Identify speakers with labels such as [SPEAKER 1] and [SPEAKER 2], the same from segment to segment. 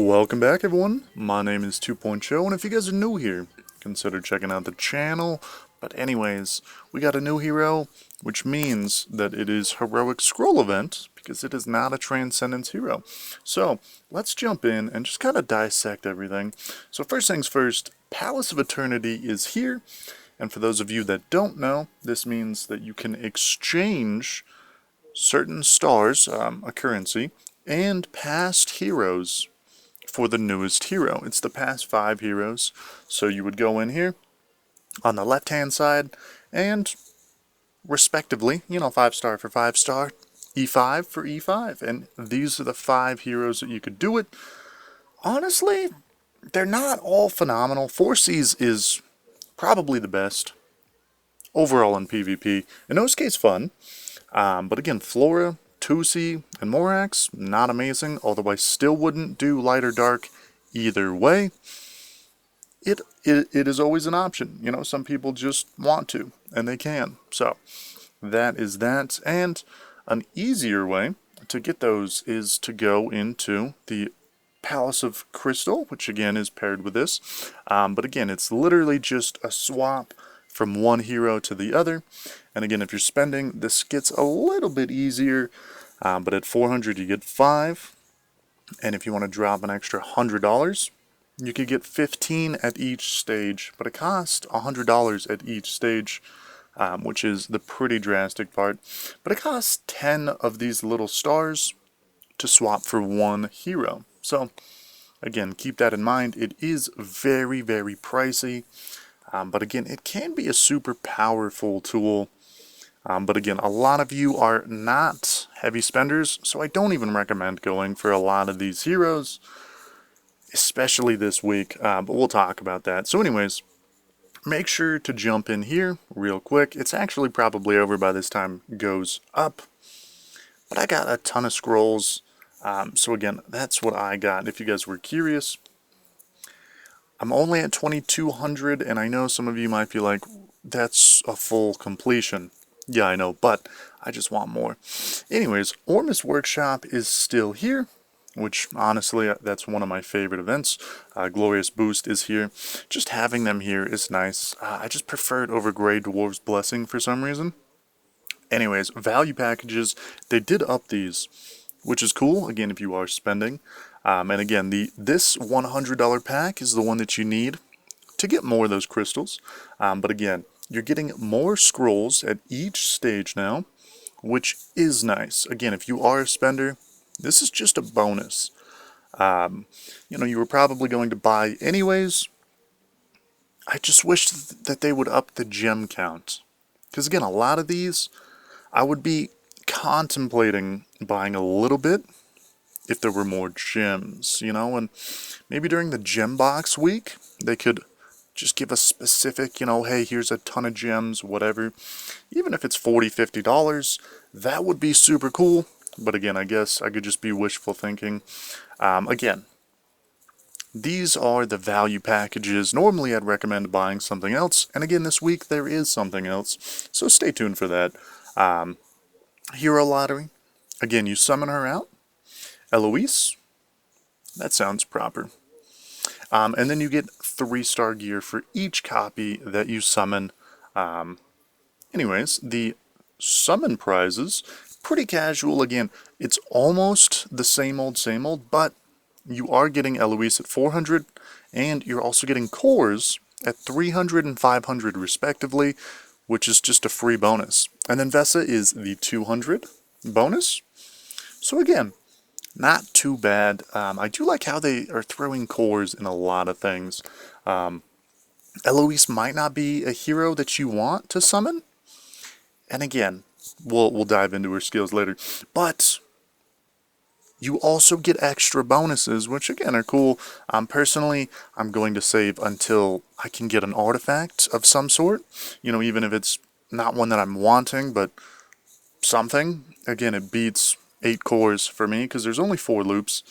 [SPEAKER 1] Welcome back, everyone. My name is 2.0, and if you guys are new here, consider checking out the channel. But anyways, we got a new hero, which means that it is Heroic Scroll event, because it is not a Transcendence hero. So, let's jump in and just kind of dissect everything. So first things first, Palace of Eternity is here, and for those of you that don't know, this means that you can exchange certain stars, a currency, and past heroes for the newest hero. It's the past 5 heroes. So you would go in here on the left hand side and respectively, 5 star for 5 star, E5 for E5, and these are the 5 heroes that you could do it. Honestly, they're not all phenomenal. 4Cs is probably the best overall in PvP. In Osuke's fun, but again, Flora, 2C, and morax, not amazing, although I still wouldn't do light or dark either way. It is always an option. Some people just want to, and they can. So, that is that. And an easier way to get those is to go into the Palace of Crystal, which again is paired with this. But again, it's literally just a swap from one hero to the other. And again, if you're spending, this gets a little bit easier, but at 400 you get 5. And if you want to drop an extra $100, you could get 15 at each stage, but it costs $100 at each stage, which is the pretty drastic part. But it costs 10 of these little stars to swap for one hero. So, again, keep that in mind. It is very, very pricey. But again, it can be a super powerful tool. But again, a lot of you are not heavy spenders, so I don't even recommend going for a lot of these heroes, especially this week. But we'll talk about that. So anyways, make sure to jump in here real quick. It's actually probably over by this time goes up. But I got a ton of scrolls. So again, that's what I got, if you guys were curious. I'm only at 2200, and I know some of you might be like, that's a full completion. Yeah, I know, but I just want more. Anyways, Ormus Workshop is still here, which honestly, that's one of my favorite events. Glorious Boost is here. Just having them here is nice. I just prefer it over Grey Dwarf's Blessing for some reason. Anyways, value packages, they did up these, which is cool, again, if you are spending. And again, this $100 pack is the one that you need to get more of those crystals. But again, you're getting more scrolls at each stage now, which is nice. Again, if you are a spender, this is just a bonus. You were probably going to buy anyways. I just wish that they would up the gem count. Because again, a lot of these, I would be contemplating buying a little bit if there were more gems, and maybe during the gem box week, they could just give a specific, hey, here's a ton of gems, whatever. Even if it's $40, $50, that would be super cool. But again, I guess I could just be wishful thinking. Again, these are the value packages. Normally, I'd recommend buying something else. And again, this week, there is something else. So stay tuned for that. Hero Lottery. Again, you summon her out. Eloise, that sounds proper. And then you get 3-star gear for each copy that you summon. Anyways, the summon prizes, pretty casual. Again, it's almost the same old, but you are getting Eloise at 400, and you're also getting cores at 300 and 500 respectively, which is just a free bonus. And then Vesa is the 200 bonus. So again, not too bad. I do like how they are throwing cores in a lot of things. Eloise might not be a hero that you want to summon. And again, we'll dive into her skills later. But you also get extra bonuses, which again are cool. Personally, I'm going to save until I can get an artifact of some sort. Even if it's not one that I'm wanting, but something. Again, it beats 8 cores for me, because there's only 4 loops.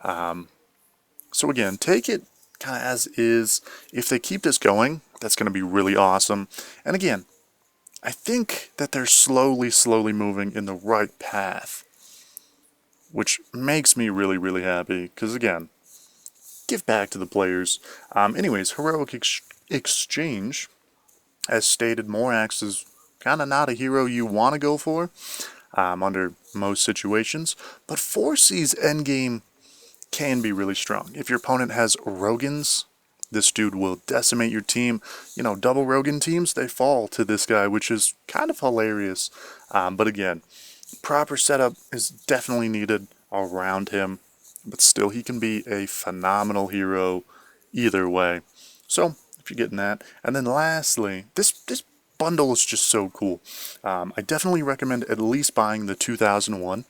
[SPEAKER 1] So again, take it kind of as is. If they keep this going, that's going to be really awesome. And again, I think that they're slowly moving in the right path, which makes me really happy, because again, give back to the players. Anyways, heroic exchange, as stated, morax is kind of not a hero you want to go for under most situations, but 4C's endgame can be really strong. If your opponent has Rogans, this dude will decimate your team. You know, double Rogan teams, they fall to this guy, which is kind of hilarious. But again, proper setup is definitely needed around him, but still he can be a phenomenal hero either way. So, if you're getting that. And then lastly, this bundle is just so cool. I definitely recommend at least buying the 2001.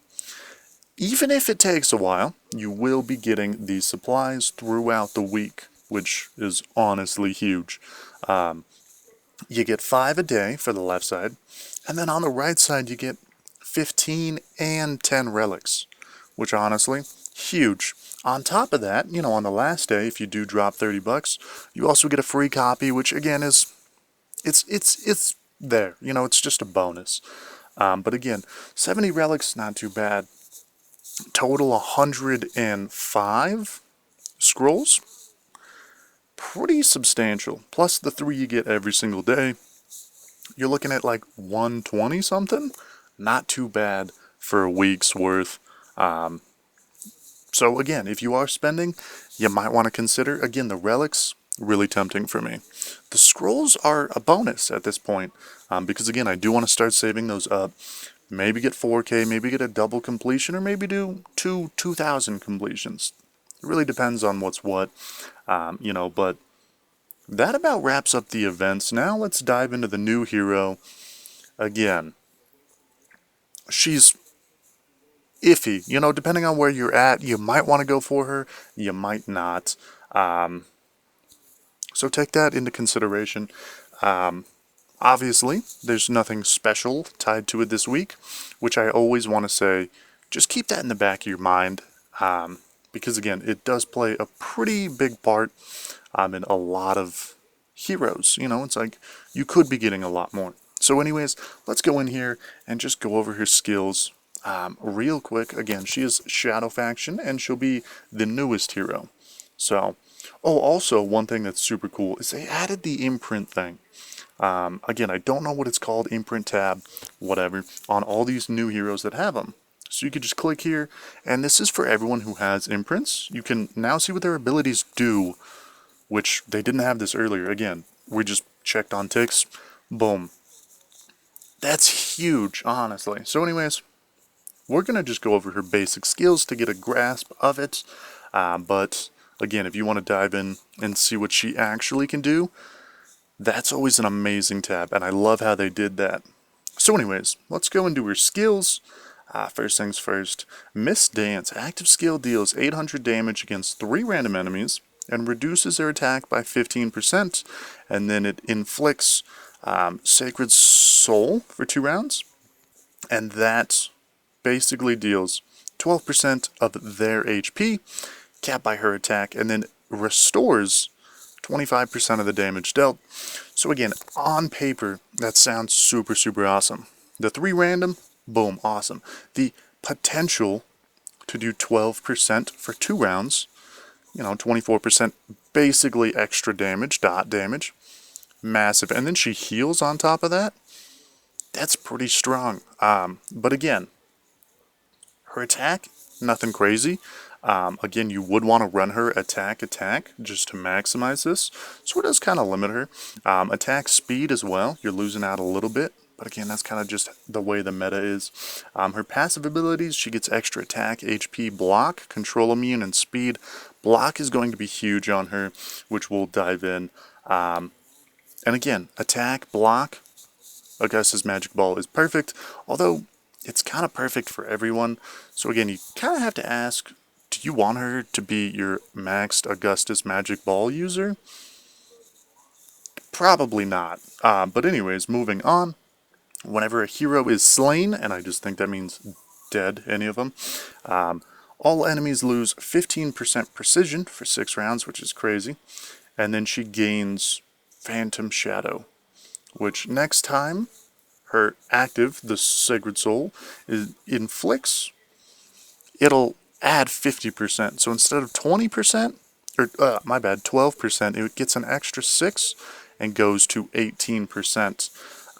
[SPEAKER 1] Even if it takes a while, you will be getting these supplies throughout the week, which is honestly huge. You get 5 a day for the left side, and then on the right side you get 15 and 10 relics, which honestly, huge. On top of that, you know, on the last day, if you do drop 30 bucks, you also get a free copy, which again is, it's there. You know, it's just a bonus. But again, 70 relics, not too bad. Total 105 scrolls. Pretty substantial. Plus the 3 you get every single day. You're looking at like 120 something. Not too bad for a week's worth. So again, if you are spending, you might want to consider, again, the relics, really tempting for me. The scrolls are a bonus at this point, because again, I do want to start saving those up. Maybe get 4K, maybe get a double completion, or maybe do 2,000 completions. It really depends on what's what, you know, but that about wraps up the events. Now let's dive into the new hero. Again, she's iffy, you know, depending on where you're at, you might want to go for her, you might not. So take that into consideration. Obviously, there's nothing special tied to it this week, which I always want to say, just keep that in the back of your mind, because again, it does play a pretty big part in a lot of heroes. You know, it's like you could be getting a lot more. So anyways, let's go in here and just go over her skills real quick. Again, she is Shadow Faction, and she'll be the newest hero. So, oh, also, one thing that's super cool is they added the imprint thing. Again, I don't know what it's called, imprint tab, whatever, on all these new heroes that have them. So you could just click here, and this is for everyone who has imprints. You can now see what their abilities do, which they didn't have this earlier. Again, we just checked on ticks, boom. That's huge, honestly. So anyways, we're going to just go over her basic skills to get a grasp of it, but again, if you want to dive in and see what she actually can do, that's always an amazing tab, and I love how they did that. So anyways, let's go into her skills. First things first, Miss Dance. Active skill deals 800 damage against 3 random enemies and reduces their attack by 15%, and then it inflicts Sacred Soul for 2 rounds, and that basically deals 12% of their HP, capped by her attack, and then restores 25% of the damage dealt. So again, on paper, that sounds super, super awesome. The 3 random, boom, awesome. The potential to do 12% for 2 rounds, you know, 24% basically extra damage, dot damage, massive. And then she heals on top of that. That's pretty strong. But again, her attack, nothing crazy. Again, you would want to run her attack just to maximize this. So it does kind of limit her. Attack speed as well, you're losing out a little bit. But again, that's kind of just the way the meta is. Her passive abilities, she gets extra attack, HP, block, control immune, and speed. Block is going to be huge on her, which we'll dive in. And again, attack, block, Augustus Magic Ball is perfect. Although, it's kind of perfect for everyone. So again, you kind of have to ask, do you want her to be your maxed Augustus Magic Ball user? Probably not. But anyways, moving on. Whenever a hero is slain, and I just think that means dead, any of them, all enemies lose 15% precision for 6 rounds, which is crazy. And then she gains Phantom Shadow, which next time her active, the Sacred Soul, inflicts, it'll add 50%. So instead of 20%, or my bad, 12%, it gets an extra 6 and goes to 18%.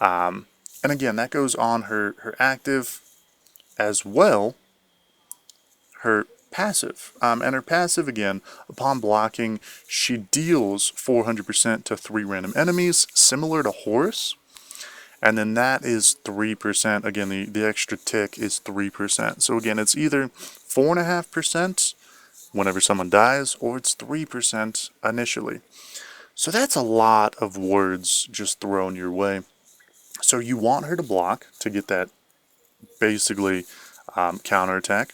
[SPEAKER 1] And again, that goes on her active as well, her passive. And her passive, again, upon blocking, she deals 400% to 3 random enemies, similar to Horus. And then that is 3%. Again, the extra tick is 3%. So again, it's either 4.5% whenever someone dies, or it's 3% initially. So that's a lot of words just thrown your way. So you want her to block to get that basically counterattack.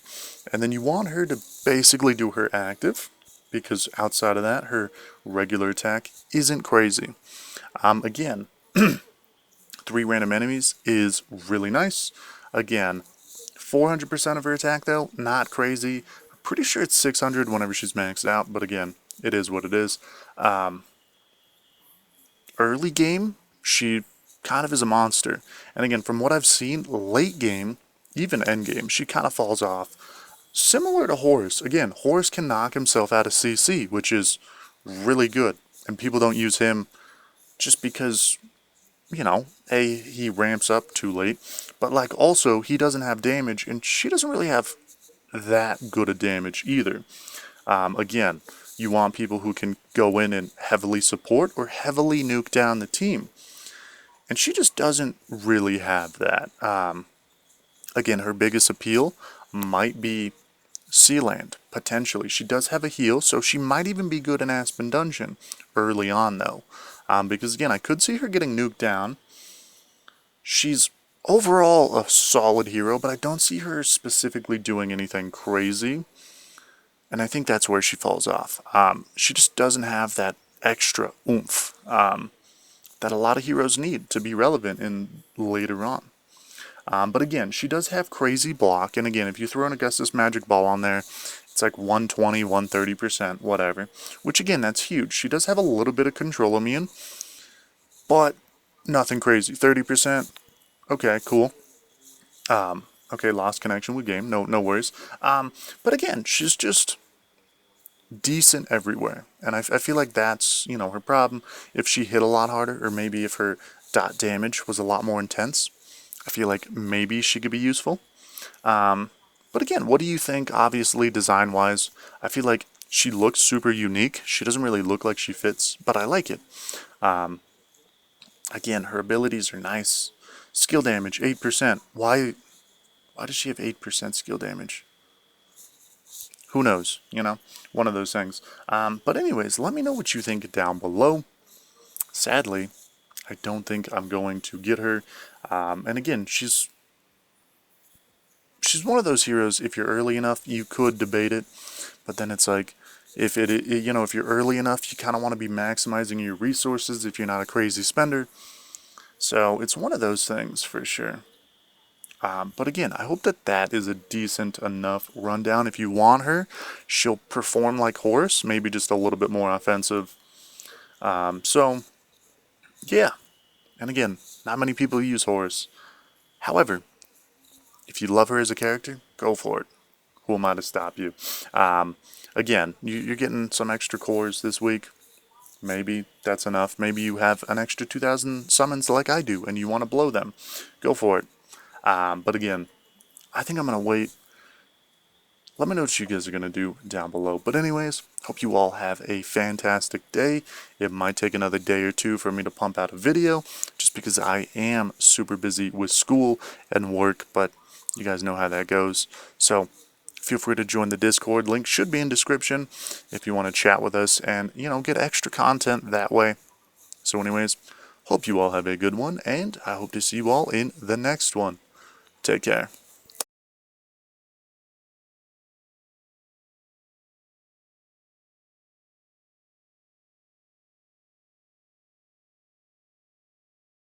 [SPEAKER 1] And then you want her to basically do her active, because outside of that, her regular attack isn't crazy. Again, 3 random enemies is really nice. Again, 400% of her attack though, not crazy. Pretty sure it's 600 whenever she's maxed out, but again, it is what it is. Early game, she kind of is a monster. And again, from what I've seen, late game, even end game, she kind of falls off. Similar to Horus. Again, Horus can knock himself out of CC, which is really good. And people don't use him just because, you know, he ramps up too late. But like also, he doesn't have damage, and she doesn't really have that good a damage either. Again, you want people who can go in and heavily support or heavily nuke down the team. And she just doesn't really have that. Again, her biggest appeal might be Sealand, potentially. She does have a heal, so she might even be good in Aspen Dungeon early on, though. Because again, I could see her getting nuked down. She's overall a solid hero, but I don't see her specifically doing anything crazy. And I think that's where she falls off. She just doesn't have that extra oomph that a lot of heroes need to be relevant in later on. But again, she does have crazy block, and again, if you throw an Augustus Magic Ball on there, it's like 120, 130%, whatever. Which again, that's huge. She does have a little bit of control immune, but nothing crazy. 30%, okay, cool. Okay, lost connection with game, no worries. But again, she's just decent everywhere, and I feel like that's, you know, her problem. If she hit a lot harder, or maybe if her dot damage was a lot more intense, I feel like maybe she could be useful. But again, what do you think, obviously, design-wise? I feel like she looks super unique. She doesn't really look like she fits, but I like it. Again, her abilities are nice. Skill damage, 8%. Why does she have 8% skill damage? Who knows, you know? One of those things. But anyways, let me know what you think down below. Sadly, I don't think I'm going to get her. And again, she's one of those heroes, if you're early enough, you could debate it. But then it's like, if if you're early enough, you kind of want to be maximizing your resources if you're not a crazy spender. So it's one of those things for sure. But again, I hope that is a decent enough rundown. If you want her, she'll perform like Horus, maybe just a little bit more offensive. So, yeah. And again, not many people use Horus. However, if you love her as a character, go for it. Who am I to stop you? Again, you're getting some extra cores this week. Maybe that's enough. Maybe you have an extra 2,000 summons like I do, and you want to blow them. Go for it. But again, I think I'm going to wait. Let me know what you guys are going to do down below. But anyways, hope you all have a fantastic day. It might take another day or two for me to pump out a video, just because I am super busy with school and work, but you guys know how that goes. So feel free to join the Discord. Link should be in description if you want to chat with us and, you know, get extra content that way. So anyways, hope you all have a good one, and I hope to see you all in the next one. Take care.